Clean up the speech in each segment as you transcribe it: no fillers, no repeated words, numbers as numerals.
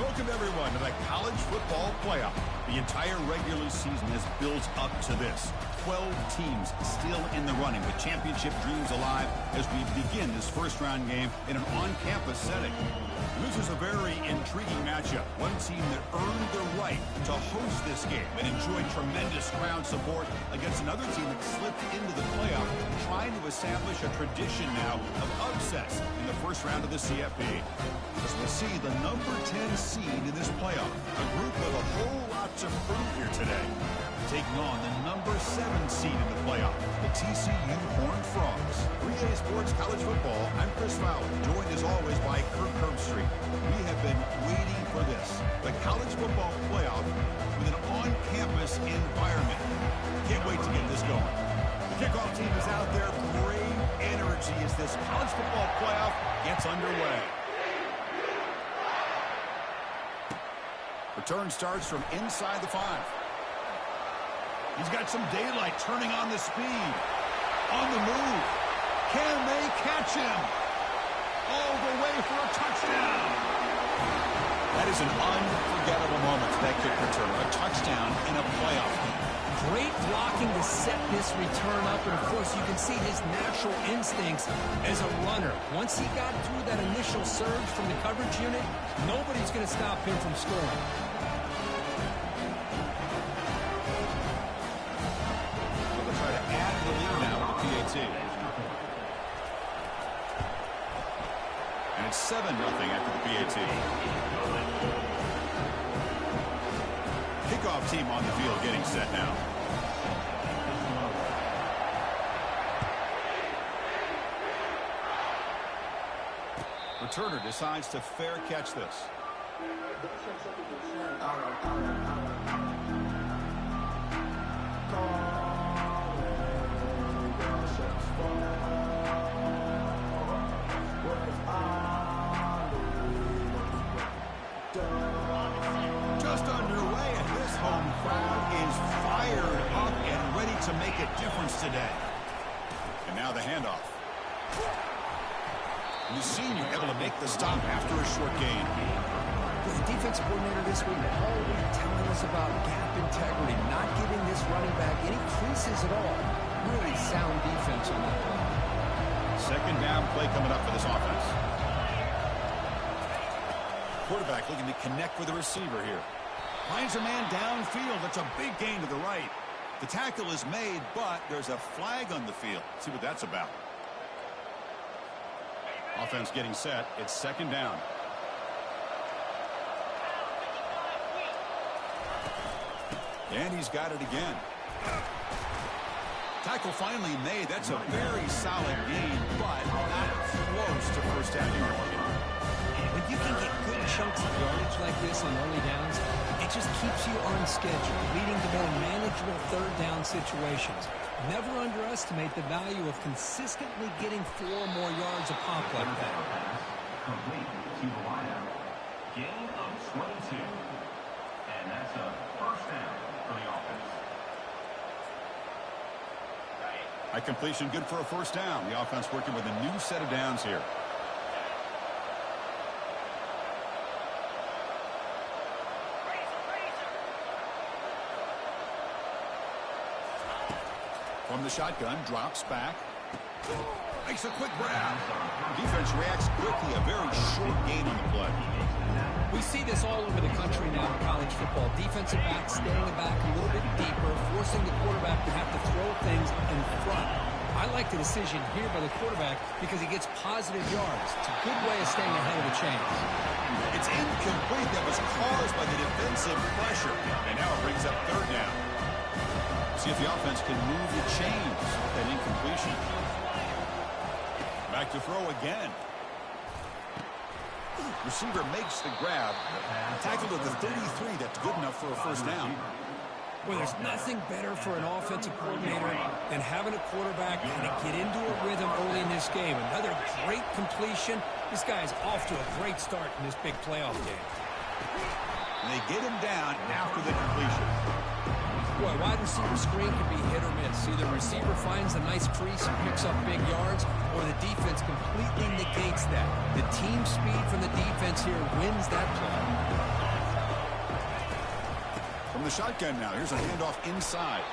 Welcome, everyone, to the College Football Playoff. The entire regular season has built up to this. 12 teams still in the running with championship dreams alive as we begin this first-round game in an on-campus setting. This is a very intriguing matchup. One team that earned the right to host this game and enjoyed tremendous crowd support against another team that slipped into the playoff, trying to establish a tradition now of upsets in the first round of the CFP. As we see the number 10 seed in this playoff, a group with a whole lot to prove here today. Taking on the number 7 seed in the playoff, the TCU Horned Frogs. 3A Sports College Football, I'm Chris Fowler, joined as always by Kirk Herbstreit. We have been waiting for this, the College Football Playoff with an on-campus environment. Can't wait to get this going. The kickoff team is out there, great energy as this College Football Playoff gets underway. Return starts from inside the 5. He's got some daylight, turning on the speed. On the move. Can they catch him? All the way for a touchdown. That is an unforgettable moment for that kick return. A touchdown in a playoff game. Great blocking to set this return up, and of course you can see his natural instincts as a runner. Once he got through that initial surge from the coverage unit, nobody's going to stop him from scoring. And it's 7-0 after the PAT. Kickoff team on the field getting set now. Returner decides to fair catch this. Just underway, and this home crowd is fired up and ready to make a difference today. And now the handoff. And the senior able to make the stop after a short gain. The defensive coordinator this week already telling us about gap integrity, not giving this running back any creases at all. Really sound defense on that one. Second down play coming up for this offense. Quarterback looking to connect with the receiver here. Finds a man downfield. That's a big gain to the right. The tackle is made, but there's a flag on the field. Let's see what that's about. Offense getting set. It's second down. And he's got it again. Tackle finally made. That's a very solid gain, but not close to first down yardage. When you can get good chunks of yardage like this on early downs, it just keeps you on schedule, leading to more manageable third down situations. Never underestimate the value of consistently getting 4 more yards a pop like that. Complete to the wideout. Gain of 22. And that's a first down for the offense. High completion, good for a first down. The offense working with a new set of downs here. From the shotgun, drops back. Makes a quick grab. Defense reacts quickly. A very short gain on the play. We see this all over the country now in college football. Defensive backs staying back a little bit deeper, forcing the quarterback to have to throw things in front. I like the decision here by the quarterback because he gets positive yards. It's a good way of staying ahead of the chains. It's incomplete. That was caused by the defensive pressure. And now it brings up third down. See if the offense can move the chains with that incompletion. Back to throw again. Receiver makes the grab. Tackled at the 33. That's good enough for a first down. Well, there's nothing better for an offensive coordinator than having a quarterback kind of get into a rhythm early in this game. Another great completion. This guy is off to a great start in this big playoff game. And they get him down after the completion. Boy, wide receiver screen can be hit or miss. Either the receiver finds a nice crease and picks up big yards, or the defense completely negates that. The team speed from the defense here wins that play. From the shotgun now, here's a handoff inside.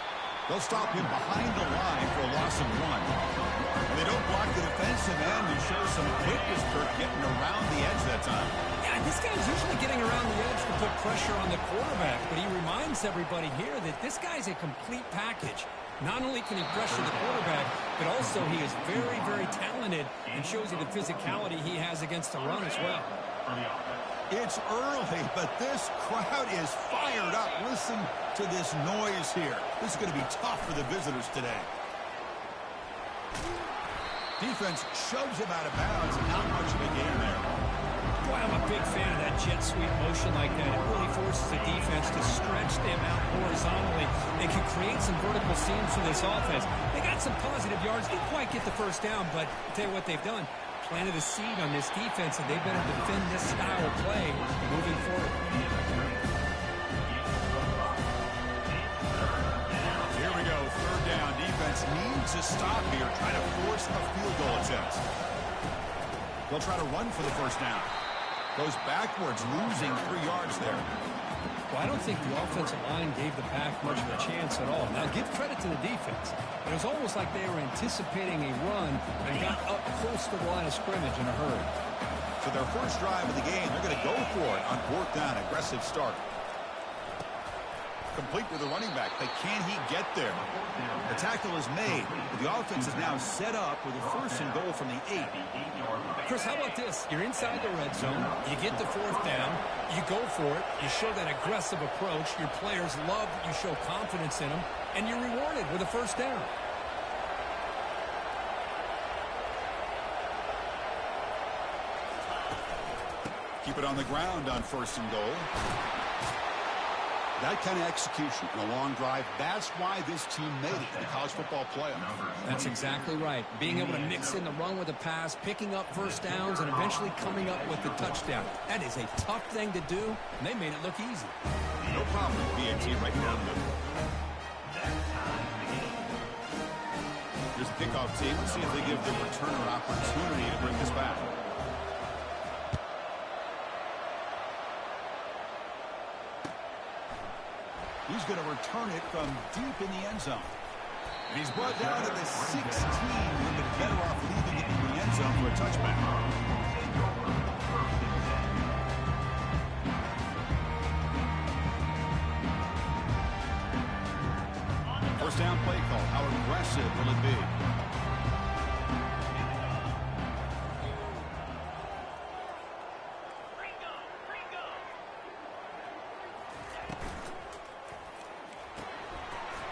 They'll stop him behind the line for a loss of 1. And they don't block the defensive end and show some quickness for getting around the edge that time. Yeah, this guy's usually getting around the edge to put pressure on the quarterback, but he reminds everybody here that this guy's a complete package. Not only can he pressure the quarterback, but also he is very, very talented and shows you the physicality he has against the run as well. It's early, but this crowd is fired up. Listen to this noise here. This is going to be tough for the visitors today. Defense shoves him out of bounds. Not much of a gain there. Boy, I'm a big fan of that jet sweep motion like that. It really forces the defense to stretch them out horizontally and can create some vertical seams for this offense. They got some positive yards. Didn't quite get the first down, but I'll tell you what they've done. Planted a seed on this defense, and they better defend this style of play moving forward. Here we go, third down. Defense needs to stop here, try to force a field goal attempt. They'll try to run for the first down. Goes backwards, losing 3 yards there. Well, I don't think the offensive line gave the Pack much of a chance at all. Now, give credit to the defense. It was almost like they were anticipating a run and got up close to the line of scrimmage in a hurry. So their first drive of the game, they're going to go for it on 4th down. Aggressive start. Complete with the running back, but can he get there? The tackle is made. The offense is now set up with a 1st and goal from the 8. Chris, how about this? You're inside the red zone. You get the 4th down. You go for it. You show that aggressive approach. Your players love that you show confidence in them. And you're rewarded with a 1st down. Keep it on the ground on 1st and goal. That kind of execution in a long drive, that's why this team made it to the college football playoff. That's exactly right. Being able to mix in the run with the pass, picking up 1st downs, and eventually coming up with the touchdown. That is a tough thing to do, and they made it look easy. No problem with BAT right down the middle. Here's the kickoff team. Let's see if they give the returner an opportunity to bring this back. He's going to return it from deep in the end zone. And he's brought down to the 16. He'll be better off leaving it in the end zone for a touchback. First down play call. How aggressive will it be?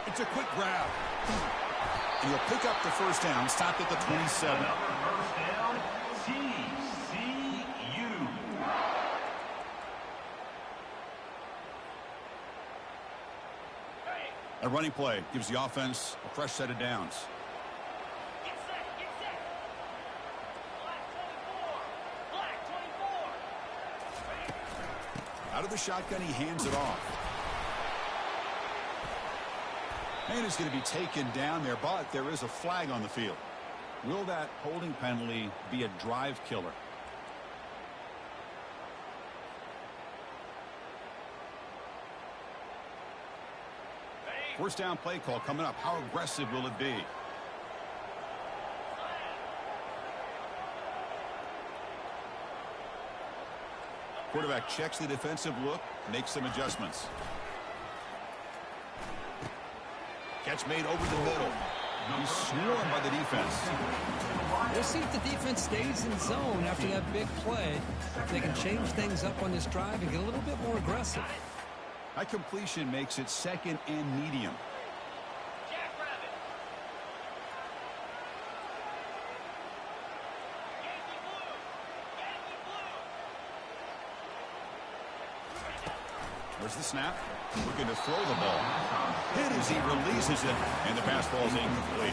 It's a quick grab. And he'll pick up the 1st down, stopped at the 27. First down, TCU. A running play gives the offense a fresh set of downs. Get set, get set. Black 24. Out of the shotgun, he hands it off. And is going to be taken down there, but there is a flag on the field. Will that holding penalty be a drive killer? First down play call coming up. How aggressive will it be? Quarterback checks the defensive look, makes some adjustments. Catch made over the middle. He's swarmed by the defense. We'll see if the defense stays in zone after that big play. If they can change things up on this drive and get a little bit more aggressive. That completion makes it 2nd and medium. There's the snap. Looking to throw the ball. Hit as he releases it, and the pass ball is incomplete.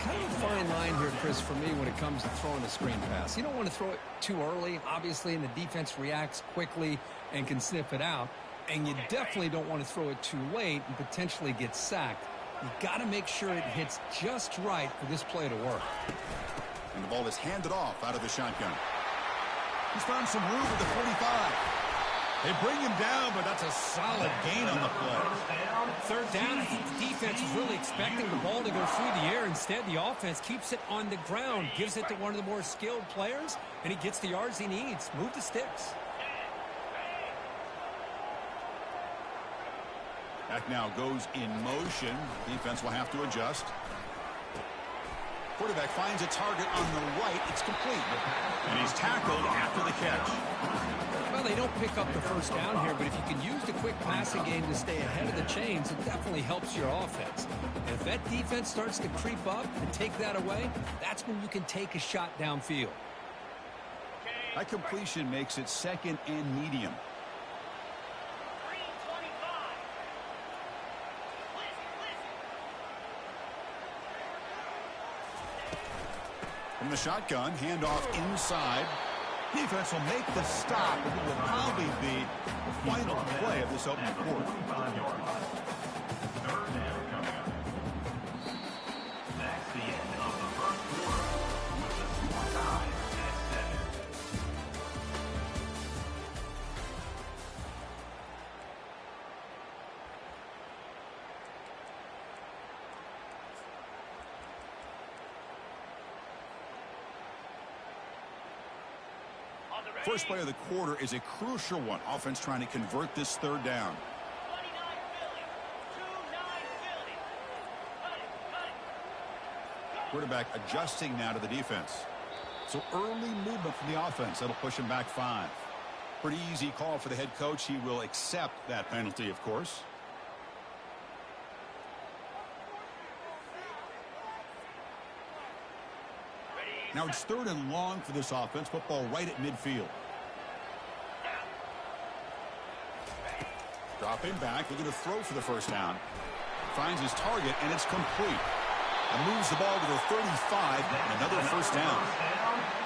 Kind of a fine line here, Chris, for me when it comes to throwing a screen pass. You don't want to throw it too early, obviously, and the defense reacts quickly and can sniff it out. And you definitely don't want to throw it too late and potentially get sacked. You got to make sure it hits just right for this play to work. And the ball is handed off out of the shotgun. He's found some room at the 45. They bring him down, but that's a solid gain on the play. Third down, I think the defense is really expecting the ball to go through the air. Instead, the offense keeps it on the ground, gives it to one of the more skilled players, and he gets the yards he needs. Move the sticks. Back now goes in motion. Defense will have to adjust. Quarterback finds a target on the right. It's complete. And he's tackled after the catch. Well, they don't pick up the first down here, but if you can use the quick passing game to stay ahead of the chains, it definitely helps your offense. And if that defense starts to creep up and take that away, that's when you can take a shot downfield. That completion makes it second and medium. From the shotgun, handoff inside. Defense will make the stop, and it will probably be the final play of this opening quarter. Third down coming up. That's the end of the first quarter with the score tied at 7. First play of the quarter is a crucial one. Offense trying to convert this third down. Quarterback adjusting now to the defense. So early movement from the offense. That'll push him back 5. Pretty easy call for the head coach. He will accept that penalty, of course. Now it's third and long for this offense. Football right at midfield. Dropping back, looking to throw for the first down. Finds his target, and it's complete. And moves the ball to the 35, and another first down.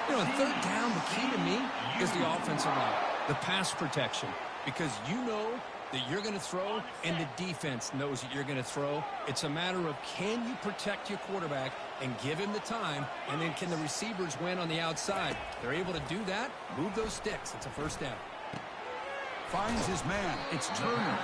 You know, on third down, the key to me is the offensive line, the pass protection, because you know that you're going to throw, and the defense knows that you're going to throw. It's a matter of can you protect your quarterback and give him the time, and then can the receivers win on the outside? They're able to do that. Move those sticks. It's a first down. Finds his man. It's Turner.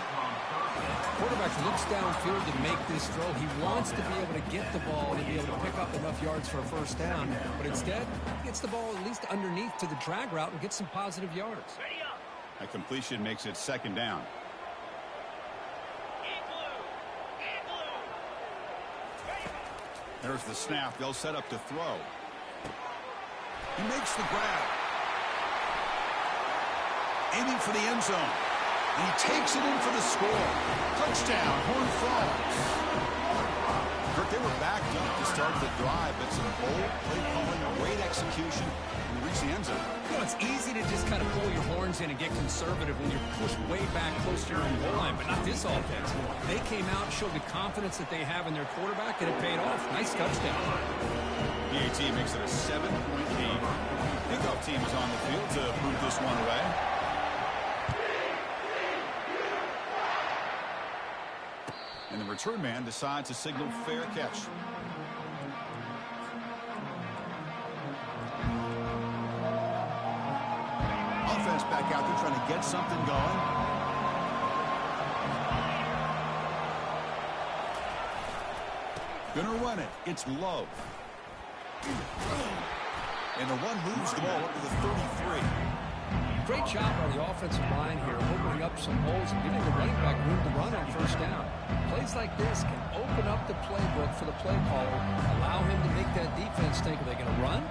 Quarterback looks downfield to make this throw. He wants to be able to get the ball and be able to pick up enough yards for a first down, but instead, he gets the ball at least underneath to the drag route and gets some positive yards. That completion makes it second down. There's the snap. They'll set up to throw. He makes the grab. Aiming for the end zone. And he takes it in for the score. Touchdown, Horned Frogs. Kirk, they were backed up to start the drive, but some bold play calling, great execution, and reach the end zone. You know, it's easy to just kind of pull your horns in and get conservative when you're pushed way back close to your own goal line, but not this offense. They came out and showed the confidence that they have in their quarterback, and it paid off. Nice touchdown. PAT makes it a 7-point lead. Kickoff team is on the field to move this one away. And the return man decides to signal fair catch. Offense back out there trying to get something going. Gonna run it. It's Love. And the run moves the ball up to the 33. Great job on the offensive line here, opening up some holes and giving the running back room to run on first down. Plays like this can open up the playbook for the play caller, allow him to make that defense think, are they going to run?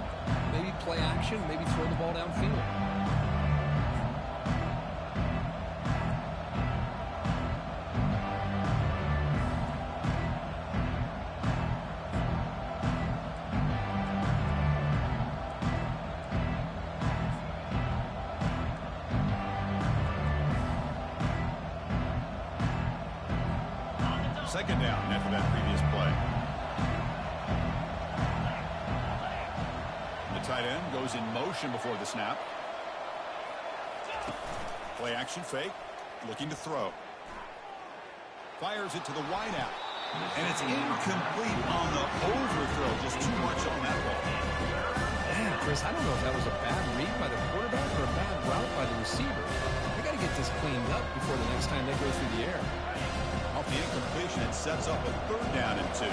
Maybe play action, maybe throw the ball downfield. Second down after that previous play. The tight end goes in motion before the snap. Play action fake. Looking to throw. Fires it to the wideout. And it's incomplete on the overthrow. Just too much on that ball. Man, Chris, I don't know if that was a bad read by the quarterback or a bad route by the receiver. They got to get this cleaned up before the next time they go through the air. Off the incompletion, it sets up a 3rd down and 2.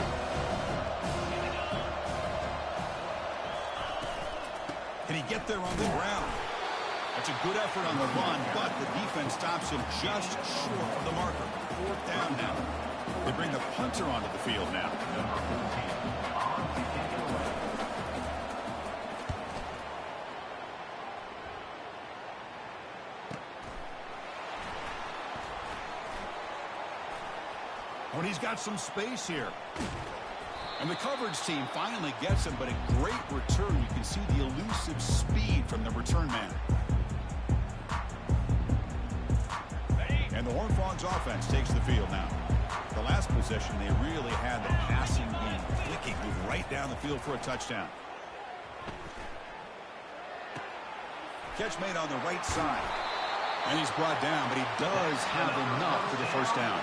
Can he get there on the ground? That's a good effort on the run, but the defense stops him just short of the marker. 4th down now. They bring the punter onto the field now. When he's got some space here. And the coverage team finally gets him, but a great return. You can see the elusive speed from the return man. And the Horned Frogs offense takes the field now. The last possession, they really had the passing game clicking, moved right down the field for a touchdown. Catch made on the right side. And he's brought down, but he does have enough for the 1st down.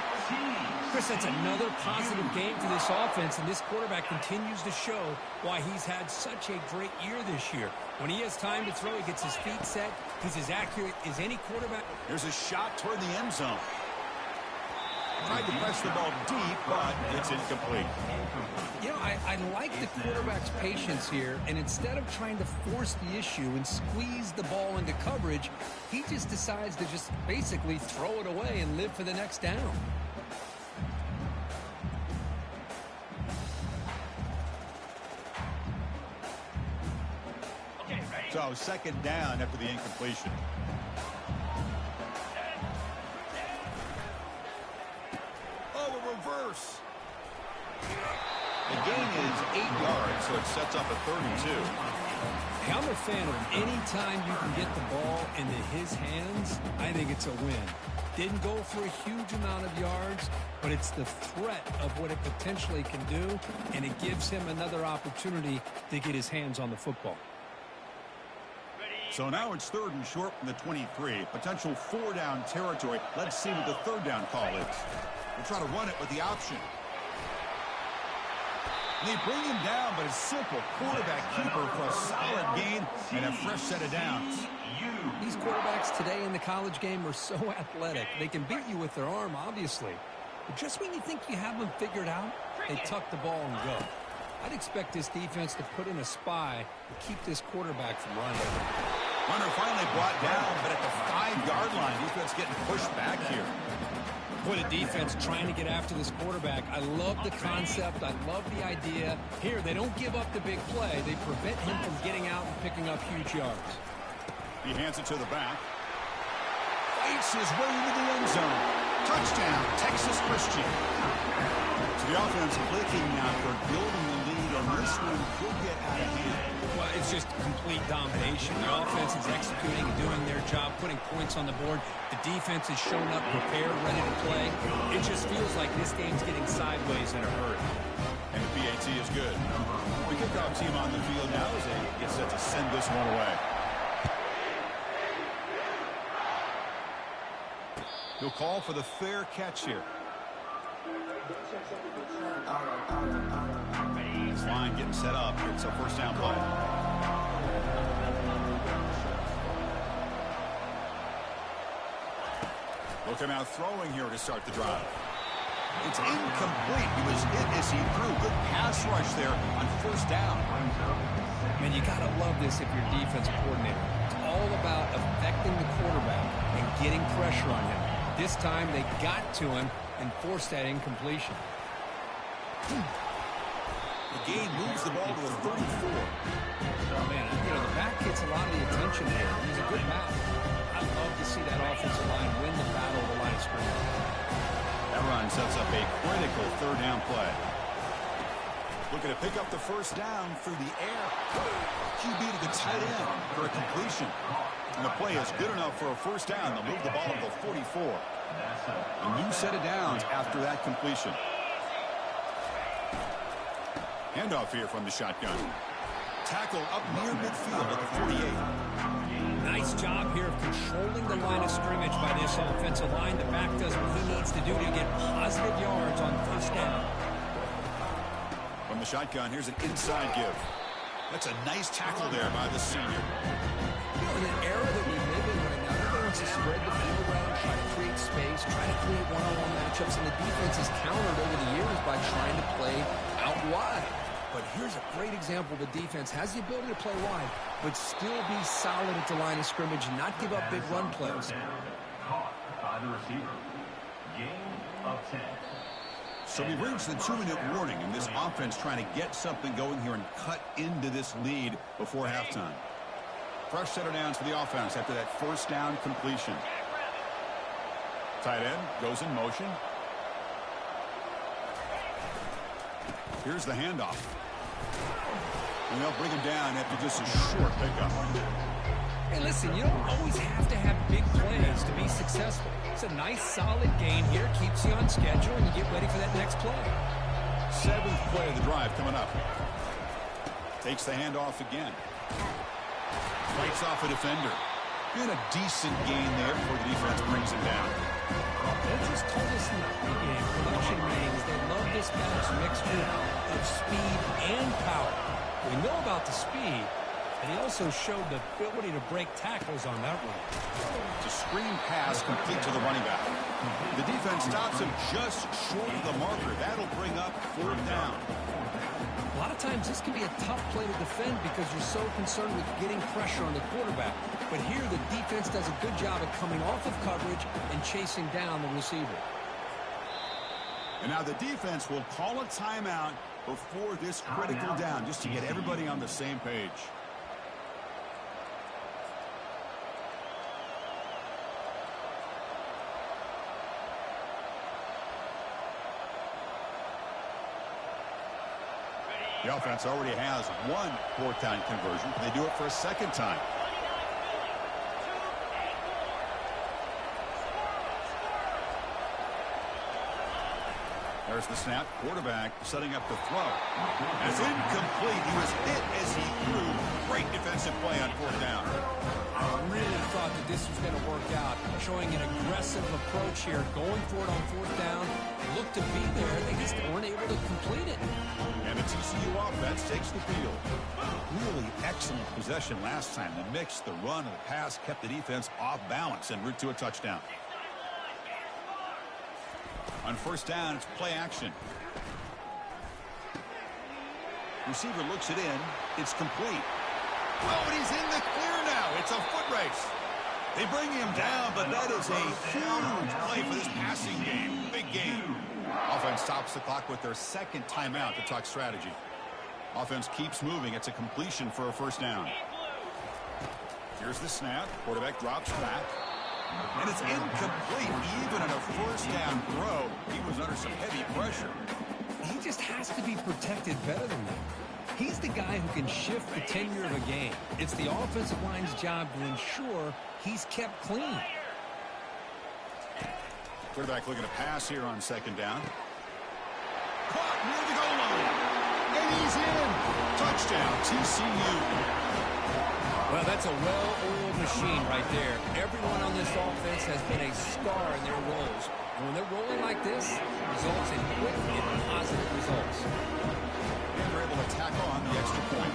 Chris, that's another positive game for this offense, and this quarterback continues to show why he's had such a great year this year. When he has time to throw, he gets his feet set. He's as accurate as any quarterback. There's a shot toward the end zone. Tried to press the ball deep, but it's incomplete. You know, I like the quarterback's patience here, and instead of trying to force the issue and squeeze the ball into coverage, he just decides to just basically throw it away and live for the next down. So 2nd down after the incompletion. Oh, a reverse. The gain is 8 yards, so it sets up a 3rd and 2. Hey, I'm a fan of any time you can get the ball into his hands, I think it's a win. Didn't go for a huge amount of yards, but it's the threat of what it potentially can do, and it gives him another opportunity to get his hands on the football. So now it's 3rd and short from the 23. Potential 4-down territory. Let's see what the 3rd down call is. We'll try to run it with the option. And they bring him down, but a simple quarterback keeper for a solid gain and a fresh set of downs. These quarterbacks today in the college game are so athletic. They can beat you with their arm, obviously. But just when you think you have them figured out, they tuck the ball and go. I'd expect this defense to put in a spy to keep this quarterback from running. Runner finally brought down, but at the 5-yard line, defense getting pushed back here. Boy, the defense trying to get after this quarterback. I love the concept. I love the idea. Here, they don't give up the big play. They prevent him from getting out and picking up huge yards. He hands it to the back. Fights his way into the end zone. Touchdown, Texas Christian. So the offense clicking now for building the lead, and this one could get out of hand. Well, it's just complete domination. The offense is executing and doing their job, putting points on the board. The defense is showing up prepared, ready to play. It just feels like this game's getting sideways in a hurry. And the PAT is good. The kickoff team on the field now as they get set to send this one away. He'll call for the fair catch here. This line getting set up. It's a 1st down play. Looking out throwing here to start the drive. It's incomplete. He was hit as he threw. Good pass rush there on 1st down. Man, you got to love this if you're a defensive coordinator. It's all about affecting the quarterback and getting pressure on him. This time they got to him and forced that incompletion. The gain moves the ball to the 34. Oh, man, you know, the back gets a lot of the attention here. He's a good back. I'd love to see that offensive line win the battle of the line of scrimmage. That run sets up a critical 3rd down play. Looking to pick up the 1st down through the air. QB to the tight end for a completion. And the play is good enough for a 1st down. They'll move the ball to the 44. A new set of downs after that completion. Handoff here from the shotgun. Tackle up near midfield at the 48. Nice job here of controlling the line of scrimmage by this offensive line. The back does what he needs to do to get positive yards on 1st down. From the shotgun, here's an inside give. That's a nice tackle there by the senior. You know, in an era that we live in right now, everybody wants to spread the field around, try to create space, try to create one-on-one matchups, and the defense has countered over the years by trying to play out wide. But here's a great example. The defense has the ability to play wide, but still be solid at the line of scrimmage and not give up big run plays. Caught by the receiver. Game of 10. So we've reached the 2-minute warning, and this offense trying to get something going here and cut into this lead before halftime. Fresh set of downs for the offense after that first down completion. Tight end goes in motion. Here's the handoff. And they'll bring him down after just a short pickup. Hey, listen, you don't always have to have big plays to be successful. It's a nice, solid gain here. Keeps you on schedule, and you get ready for that next play. 7th play of the drive coming up. Takes the handoff again. Fights off a defender. And a decent gain there before the defense brings him down. Coaches told us in the pregame production meetings they love this back's mixture of speed and power. We know about the speed, and he also showed the ability to break tackles on that run. It's a screen pass complete to the running back. The defense stops him just short of the marker. That'll bring up 4th down. A lot of times this can be a tough play to defend because you're so concerned with getting pressure on the quarterback. But here the defense does a good job of coming off of coverage and chasing down the receiver. And now the defense will call a timeout before this critical down just to get everybody on the same page. The offense already has one 4th down conversion. They do it for a 2nd time. There's the snap. Quarterback setting up the throw. And it's incomplete. He was hit as he threw. Great defensive play on 4th down. I really thought that this was going to work out. Showing an aggressive approach here. Going for it on 4th down. Looked to be there. They just weren't able to complete it. And the TCU offense takes the field. Really excellent possession last time. The mix, the run, and the pass kept the defense off balance en route to a touchdown. On 1st down, it's play action. Receiver looks it in. It's complete. Oh, and he's in the clear now. It's a foot race. They bring him down, but that is a huge play for this passing game. Big game. Offense stops the clock with their 2nd timeout to talk strategy. Offense keeps moving. It's a completion for a 1st down. Here's the snap. Quarterback drops back. And it's incomplete. Even in a 1st down throw, he was under some heavy pressure. He just has to be protected better than that. He's the guy who can shift the tenure of a game. It's the offensive line's job to ensure he's kept clean. Quarterback looking to pass here on 2nd down. Caught near the goal line. And he's in. Touchdown, TCU. Well, that's a well-oiled machine right there. Everyone on this offense has been a star in their roles. And when they're rolling like this, it results in quick and positive results. And they're able to tack on the extra point.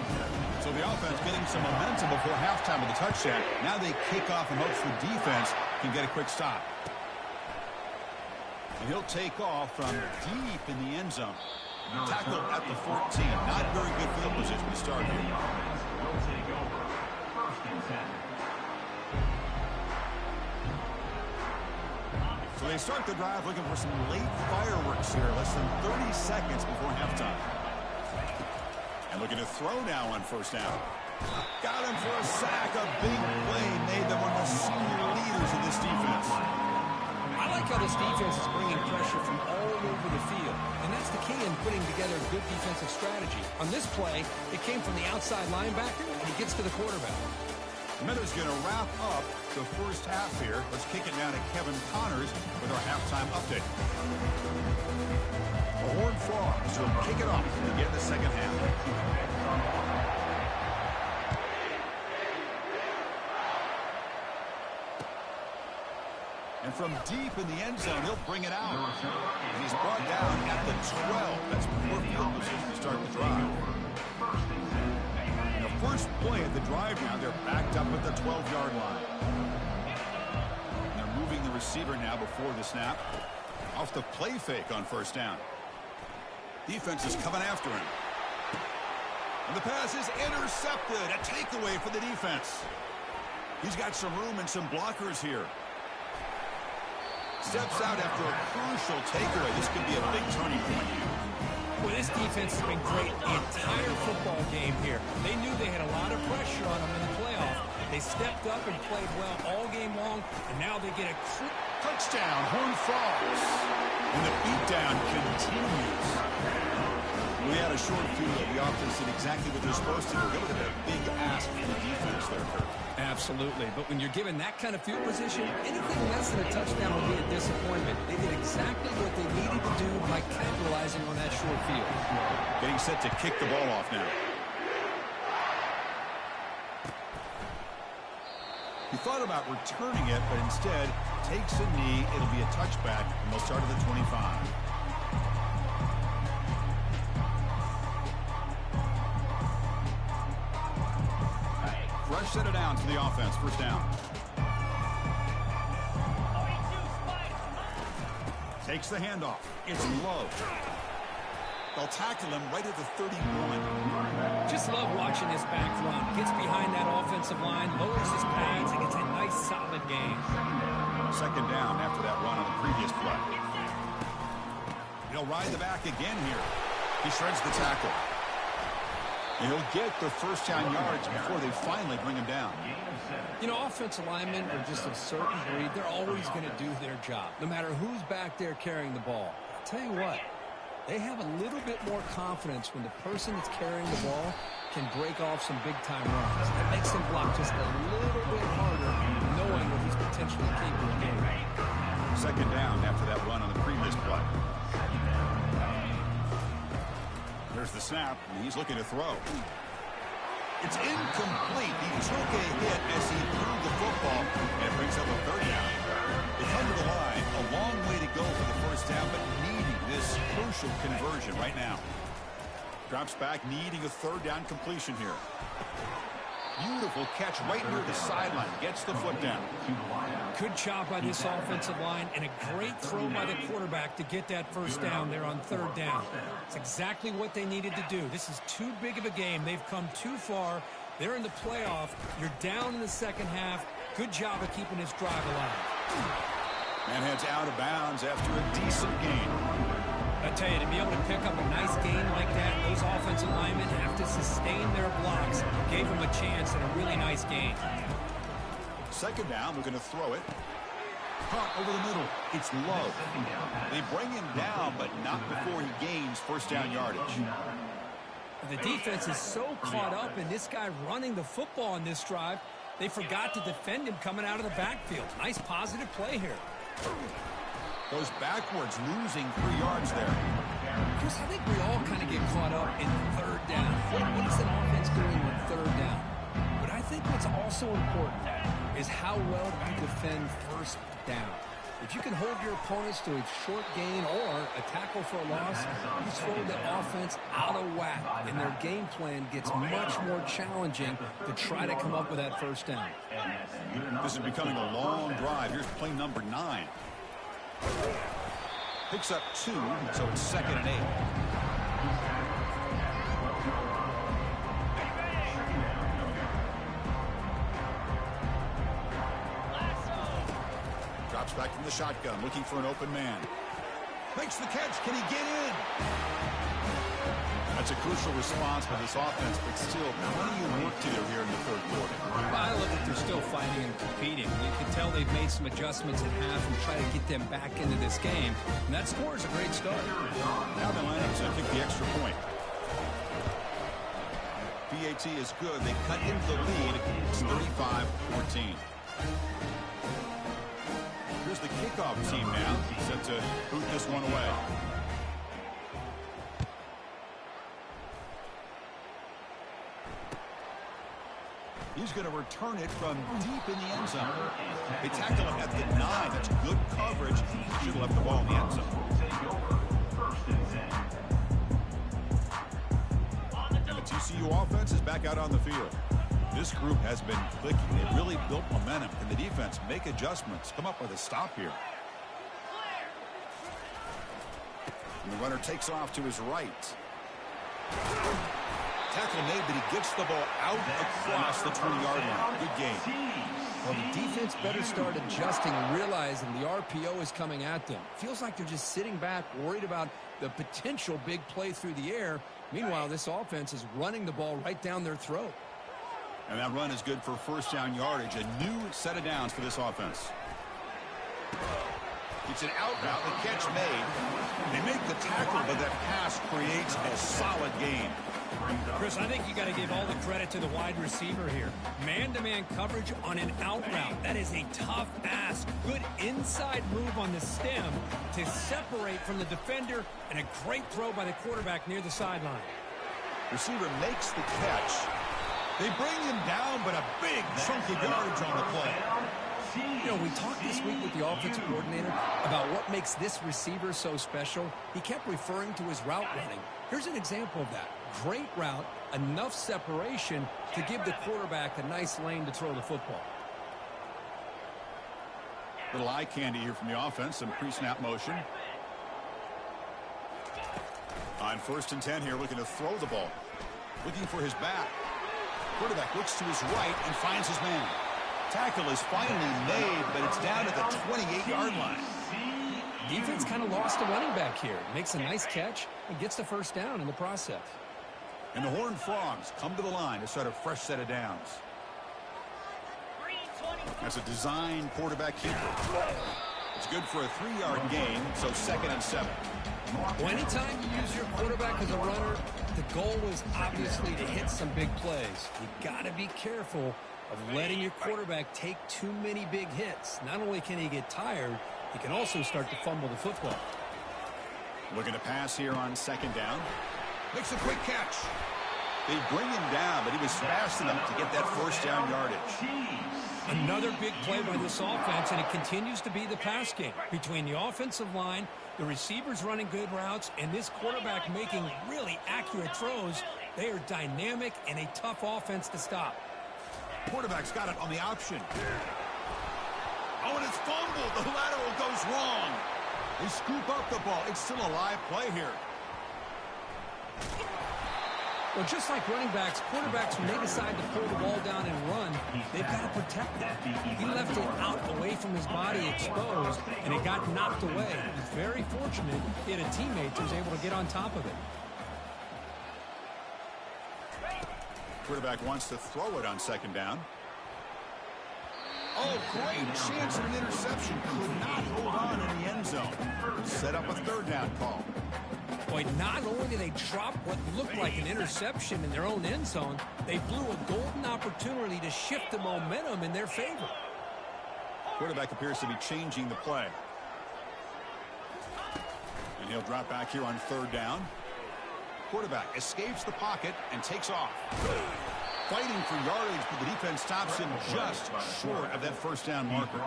So the offense getting some momentum before halftime with the touchdown. Now they kick off in hopes the defense can get a quick stop. And he'll take off from deep in the end zone. Tackle at the 14. Not very good field position to start here. Will take over. 1st and 10. So they start the drive looking for some late fireworks here. Less than 30 seconds before halftime. And looking to throw now on 1st down. Got him for a sack. A big play made them one of the senior leaders in this defense. I like how this defense is bringing pressure from all over the field. And that's the key in putting together a good defensive strategy. On this play, it came from the outside linebacker, and he gets to the quarterback. Minuta's going to wrap up the 1st half here. Let's kick it down to Kevin Connors with our halftime update. The Horned Frogs will kick it off to begin the 2nd half. And from deep in the end zone, he'll bring it out. And he's brought down at the 12. That's poor field position to start the drive. First play of the drive now. They're backed up at the 12-yard line. And they're moving the receiver now before the snap. Off the play fake on first down. Defense is coming after him. And the pass is intercepted. A takeaway for the defense. He's got some room and some blockers here. Steps out after a crucial takeaway. This could be a big turning point here. Well, this defense has been great the entire football game here. They knew they had a lot of pressure on them in the playoff. They stepped up and played well all game long, and now they get a touchdown. Horn Frogs. And the beatdown continues. We had a short field. The offense did exactly what they're supposed to do. Look at that big ask in the defense there, Kurt. Absolutely. But when you're given that kind of field position, anything less than a touchdown will be a disappointment. They did exactly what they needed to do by capitalizing on that short field. Getting set to kick the ball off now. He thought about returning it, but instead takes a knee. It'll be a touchback, and they'll start at the 25. Fresh set of downs for the offense. First down. Takes the handoff. It's low. They'll tackle him right at the 31. Just love watching this back run. Gets behind that offensive line, lowers his pads, and gets a nice solid gain. Second down after that run on the previous play. He'll ride the back again here. He shreds the tackle. He'll get the first down yards before they finally bring him down. You know, offensive linemen are just a certain breed. They're always going to do their job, no matter who's back there carrying the ball. I'll tell you what, they have a little bit more confidence when the person that's carrying the ball can break off some big-time runs. That makes them block just a little bit harder, knowing what he's potentially capable of doing. Second down after that run on the previous play. There's the snap, and he's looking to throw. It's incomplete. He took a hit as he threw the football, and it brings up a third down. They come to the line. A long way to go for the first down, but needing this crucial conversion right now. Drops back, needing a third down completion here. Beautiful catch right near the sideline. Gets the foot down. Good job by this offensive line, and a great throw by the quarterback to get that first down there on third down. It's exactly what they needed to do. This is too big of a game. They've come too far. They're in the playoff. You're down in the second half. Good job of keeping this drive alive. And heads out of bounds after a decent gain. I tell you, to be able to pick up a nice gain like that, those offensive linemen have to sustain their blocks. Gave them a chance and a really nice gain. Second down, we're going to throw it. Caught over the middle. It's low. They bring him down, but not before he gains first down yardage. The defense is so caught up in this guy running the football on this drive, they forgot to defend him coming out of the backfield. Nice positive play here. Goes backwards, losing 3 yards there. Chris, I think we all kind of get caught up in third down. What is an offense doing with third down? But I think what's also important is how well you defend first down. If you can hold your opponents to a short gain or a tackle for a loss, you throw the offense out of whack, and their game plan gets much more challenging to try to come up with that first down. This is becoming a long drive. Here's play number 9. Picks up 2, so it's second and 8. Drops back from the shotgun, looking for an open man. Makes the catch. Can he get in? That's a crucial response by this offense, but still plenty of work to do here in the third quarter. Well, I look at they're still fighting and competing. You can tell they've made some adjustments at half and try to get them back into this game. And that score is a great start. Now the lineup's going to kick the extra point. PAT is good. They cut into the lead. It's 35-14. Here's the kickoff team now, set to boot this one away. He's going to return it from deep in the end zone. They tackle him at the 9. That's good coverage. Should have left the ball in the end zone. And the 2 ECU offense is back out on the field. This group has been clicking. They've really built momentum. Can the defense make adjustments? Come up with a stop here. And the runner takes off to his right. Tackle made, but he gets the ball out across the 20-yard line. Good game. Well, the defense better start adjusting and realizing the RPO is coming at them. Feels like they're just sitting back, worried about the potential big play through the air. Meanwhile, this offense is running the ball right down their throat. And that run is good for first down yardage. A new set of downs for this offense. It's an out route, the catch made. They make the tackle, but that pass creates a solid gain. Chris, I think you got to give all the credit to the wide receiver here. Man-to-man coverage on an out route. That is a tough ask. Good inside move on the stem to separate from the defender, and a great throw by the quarterback near the sideline. Receiver makes the catch. They bring him down, but a big chunk of yardage on the play. You know, we talked this week with the offensive coordinator about what makes this receiver so special. He kept referring to his route running. Here's an example of that. Great route, enough separation to give the quarterback a nice lane to throw the football. Little eye candy here from the offense, some pre-snap motion. On 1st and 10 here, looking to throw the ball. Looking for his back. Quarterback looks to his right and finds his man. Tackle is finally made, but it's down at the 28-yard line. Defense kind of lost a running back here. Makes a nice catch and gets the first down in the process. And the Horned Frogs come to the line to start a fresh set of downs. That's a design quarterback keeper. It's good for a 3-yard gain, so 2nd and 7. Well, anytime you use your quarterback as a runner, the goal is obviously to hit some big plays. You got to be careful of letting your quarterback take too many big hits. Not only can he get tired, he can also start to fumble the football. Looking to pass here on 2nd down. Makes a quick catch. They bring him down, but he was fast enough to get that first down yardage. Another big play by this offense, and it continues to be the pass game. Between the offensive line, the receivers running good routes, and this quarterback making really accurate throws, they are dynamic and a tough offense to stop. Quarterback's got it on the option. Oh, and it's fumbled. The lateral goes wrong. They scoop up the ball. It's still a live play here. Well, just like running backs, quarterbacks, when they decide to pull the ball down and run, they've got to protect it. He left it out away from his body exposed, and it got knocked away. He's very fortunate he had a teammate who was able to get on top of it. Quarterback wants to throw it on 2nd down. Oh, great chance of an interception. Could not hold on in the end zone. Set up a 3rd down call. Boy, not only did they drop what looked like an interception in their own end zone, they blew a golden opportunity to shift the momentum in their favor. Quarterback appears to be changing the play. And he'll drop back here on 3rd down. Quarterback escapes the pocket and takes off. Fighting for yardage, but the defense stops him just short of that first down marker.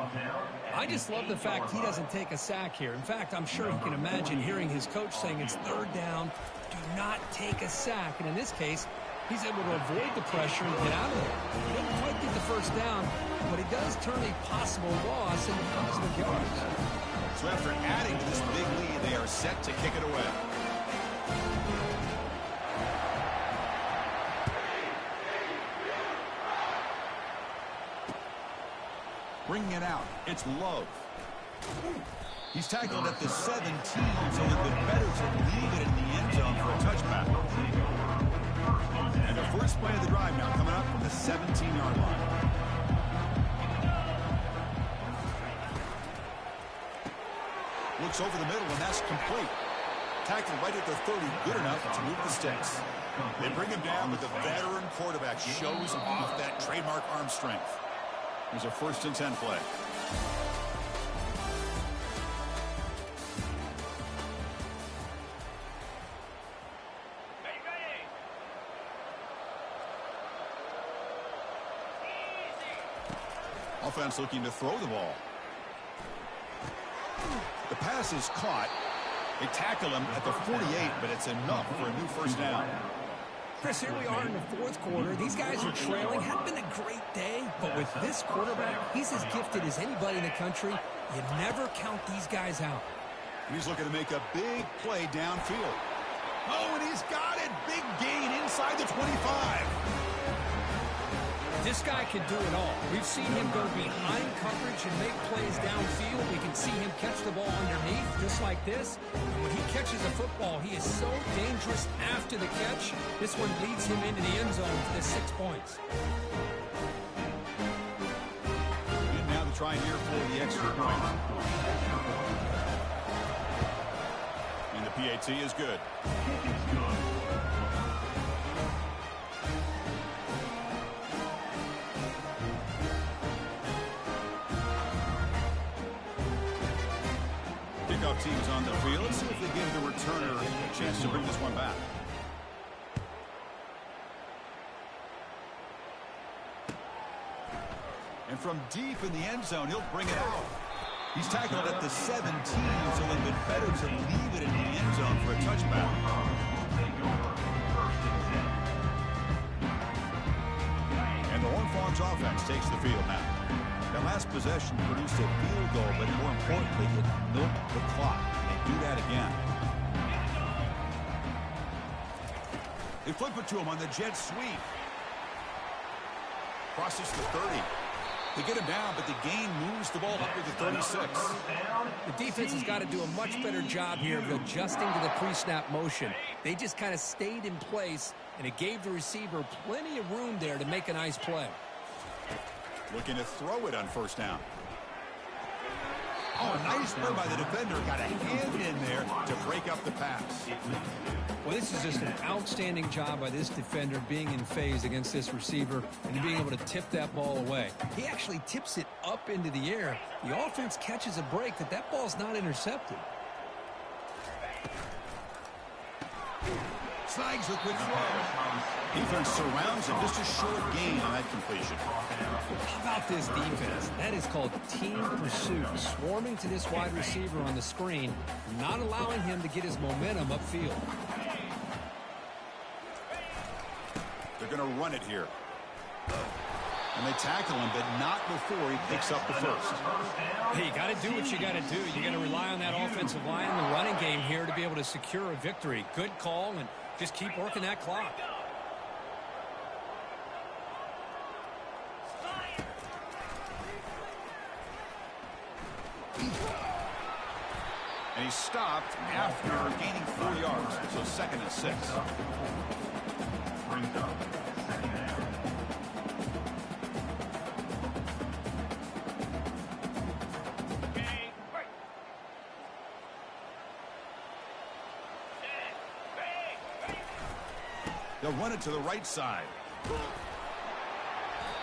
I just love the fact he doesn't take a sack here. In fact, I'm sure he can imagine hearing his coach saying it's 3rd down, do not take a sack. And in this case, he's able to avoid the pressure and get out of there. He didn't quite get the first down, but he does turn a possible loss into positive yards. So after adding to this big lead, they are set to kick it away. Bringing it out, it's Love. He's tackled at the 17, so it would be better to leave it in the end zone for a touchback. And the first play of the drive now coming up from the 17-yard line. Looks over the middle, and that's complete. Tackled right at the 30, good enough to move the sticks. They bring him down, but the veteran quarterback shows off that trademark arm strength. There's a 1st and 10 play. Offense looking to throw the ball. The pass is caught. They tackle him at the 48, but it's enough for a new first down. Chris, here we are in the fourth quarter. These guys are trailing. Hadn't been a great day, but with this quarterback, he's as gifted as anybody in the country. You never count these guys out. He's looking to make a big play downfield. Oh, and he's got it. Big gain inside the 25. This guy can do it all. We've seen him go behind coverage and make plays downfield. We can see him catch the ball underneath, just like this. And when he catches a football, he is so dangerous after the catch. This one leads him into the end zone for the 6 points. And now to try here for the extra point. And the PAT is good. Kickoff team's on the field. Let's see if they give the returner a chance to bring this one back. And from deep in the end zone, he'll bring it out. He's tackled at the 17, so it would have been better to leave it in the end zone for a touchback. And the Horned Frogs offense takes the field now. That last possession produced a field goal, but more importantly, it milked the clock. They do that again. They flip it to him on the jet sweep. Crosses the 30. They get him down, but the gain moves the ball up to the 36. The defense has got to do a much better job here of adjusting to the pre-snap motion. They just kind of stayed in place, and it gave the receiver plenty of room there to make a nice play. Looking to throw it on first down. Oh, nice play by the defender. Got a hand in there to break up the pass. Well, this is just an outstanding job by this defender being in phase against this receiver and being able to tip that ball away. He actually tips it up into the air. The offense catches a break that ball's not intercepted. Snags the quick throw. Defense surrounds him. Just a short gain on that completion. How about this defense? That is called team pursuit. Swarming to this wide receiver on the screen, not allowing him to get his momentum upfield. They're going to run it here. And they tackle him, but not before he picks up the first. Hey, you got to do what you got to do. You got to rely on that offensive line and the running game here to be able to secure a victory. Good call, and just keep working that clock. And he stopped after gaining 4 yards. So 2nd and 6. They'll run it to the right side.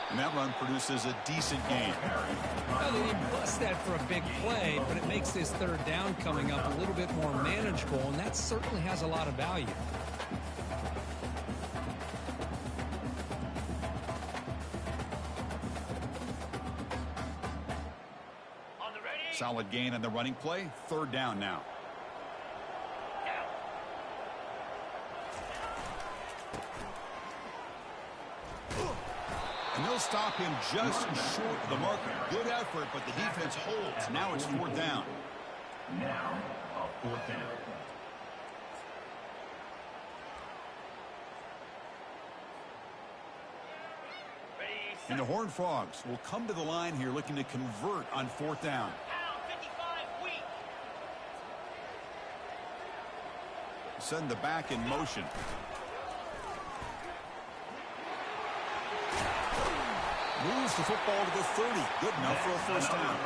And that run produces a decent gain. Well, they didn't bust that for a big play, but it makes this third down coming up a little bit more manageable, and that certainly has a lot of value. Solid gain on the running play. 3rd down now. And they'll stop him just short of the marker. Good effort, but the defense holds. Now it's 4th down. Now, a 4th down. And the Horned Frogs will come to the line here looking to convert on 4th down. Send the back in motion. Moves the football to the 30. Good enough for a 1st down.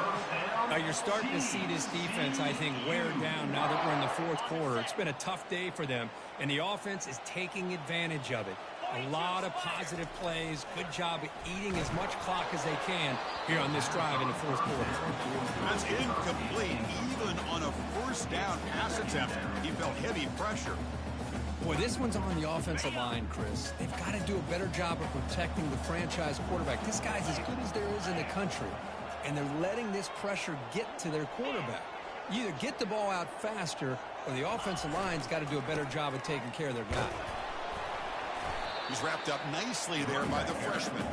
Now you're starting to see this defense, I think, wear down now that we're in the 4th quarter. It's been a tough day for them, and the offense is taking advantage of it. A lot of positive plays. Good job of eating as much clock as they can here on this drive in the 4th quarter. That's incomplete. Even on a 1st down pass attempt, he felt heavy pressure. Boy, this one's on the offensive line, Chris. They've got to do a better job of protecting the franchise quarterback. This guy's as good as there is in the country, and they're letting this pressure get to their quarterback. You either get the ball out faster, or the offensive line's got to do a better job of taking care of their guy. He's wrapped up nicely there by the freshman.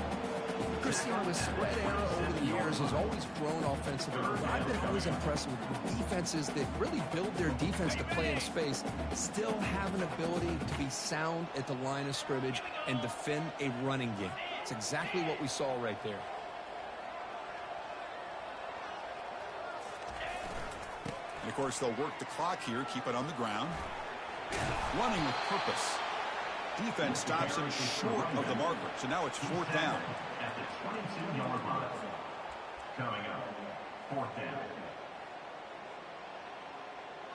Chris, you know, the spread era over the years has always grown offensively. But I've been always impressed with defenses that really build their defense to play in space, still have an ability to be sound at the line of scrimmage and defend a running game. It's exactly what we saw right there. And, of course, they'll work the clock here, keep it on the ground. Running with purpose. Defense stops him short of the marker, so now it's 4th down. At the 22-yard line. Coming up, 4th down.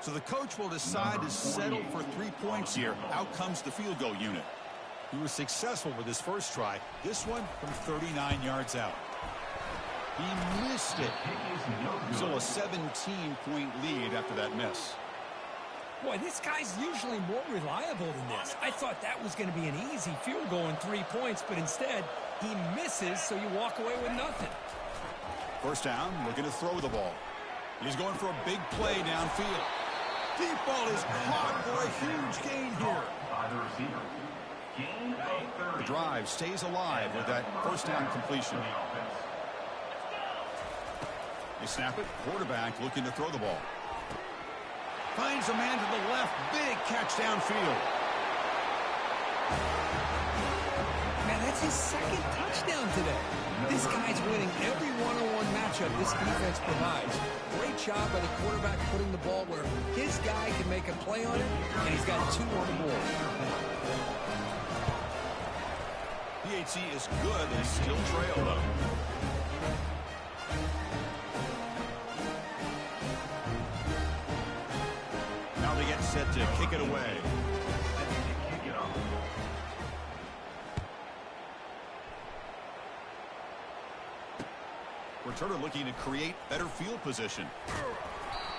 So the coach will decide to settle for 3 points here. Out comes the field goal unit. He was successful with his first try. This one from 39 yards out. He missed it. Still a 17-point lead after that miss. Boy, this guy's usually more reliable than this. I thought that was going to be an easy field goal in 3 points, but instead, he misses, so you walk away with nothing. 1st down, looking to throw the ball. He's going for a big play downfield. Deep ball is caught for a huge gain here. By the receiver. Gain of 30. The drive stays alive with that 1st down completion. They snap it. Quarterback looking to throw the ball. Finds a man to the left. Big catch downfield. Man, that's his 2nd touchdown today. This guy's winning every one-on-one matchup this defense provides. Great job by the quarterback putting the ball where his guy can make a play on it, and he's got 2 on the board. PHC is good. They still trail, though. Now they get set to kick it away. Returner looking to create better field position.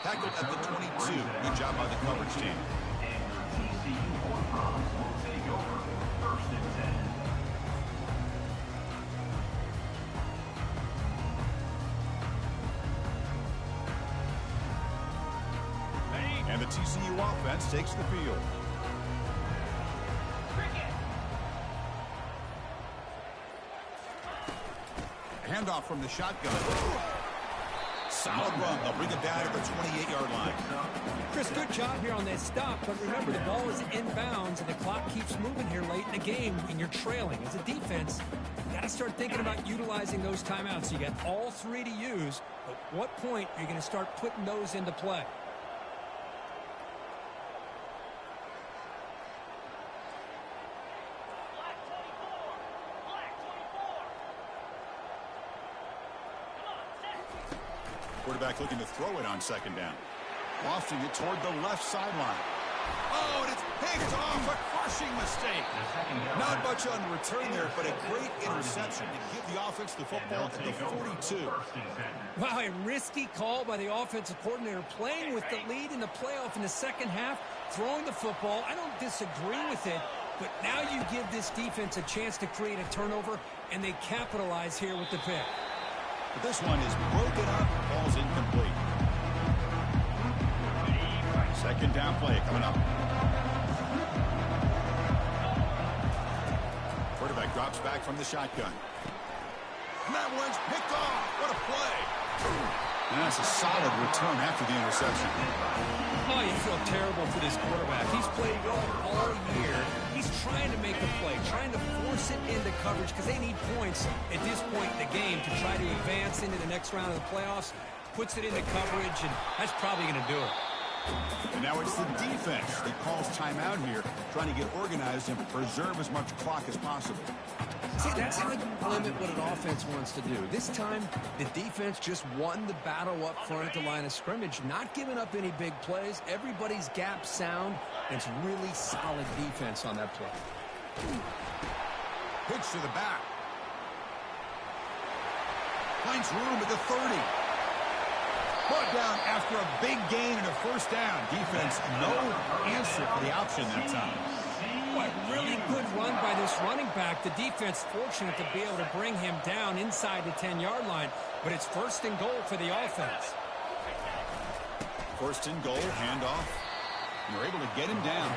Tackled at the 22. Good job by the coverage team. And TCU Hornets will take over 1st and 10. And the TCU offense takes the field. Handoff from the shotgun. Solid run. They'll bring it down to the 28-yard line. Chris, good job here on that stop, but remember, the ball is inbounds, and the clock keeps moving here late in the game, and you're trailing. As a defense, you got to start thinking about utilizing those timeouts. You got all 3 to use, but what point are you going to start putting those into play? Quarterback looking to throw it on 2nd down. Lofting it toward the left sideline. Oh, and it's picked off. A crushing mistake. Not much on return there, but a great interception to give the offense the football at the 42. Wow, a risky call by the offensive coordinator, playing with the lead in the playoff in the 2nd half, throwing the football. I don't disagree with it, but now you give this defense a chance to create a turnover, and they capitalize here with the pick. But this one is broken up. Ball's incomplete. 2nd down play coming up. Quarterback drops back from the shotgun. And that one's picked off. What a play. And that's a solid return after the interception. Oh, you feel terrible for this quarterback. He's played well all year. He's trying to make a play, trying to force it into coverage because they need points at this point in the game to try to advance into the next round of the playoffs. Puts it into coverage, and that's probably going to do it. And now it's the defense that calls timeout here, trying to get organized and preserve as much clock as possible. See, that's how you limit what an offense wants to do. This time, the defense just won the battle up front at the line of scrimmage, not giving up any big plays. Everybody's gap sound, and it's really solid defense on that play. Pitch to the back. Finds room at the 30. Brought down after a big gain and a 1st down. Defense, no answer for the option that time. What really good run by this running back. The defense fortunate to be able to bring him down inside the 10-yard line, but it's 1st and goal for the offense. 1st and goal, handoff. They're able to get him down.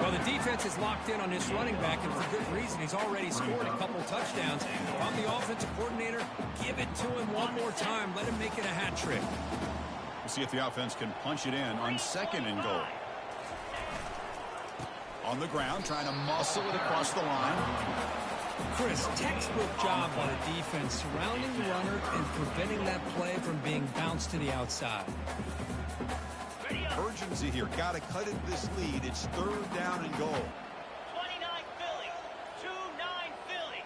Well, the defense is locked in on this running back, and for good reason. He's already scored a couple touchdowns. If I'm the offensive coordinator, give it to him one more time. Let him make it a hat trick. We'll see if the offense can punch it in on 2nd and goal. On the ground, trying to muscle it across the line. Chris, textbook job by the defense, surrounding the runner and preventing that play from being bounced to the outside. Urgency here. Got to cut into this lead. It's 3rd down and goal. 29 Philly. 2-9 Philly.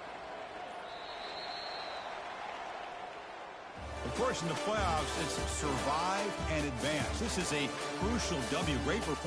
Of course, in the playoffs, it's survive and advance. This is a crucial W. Great performance.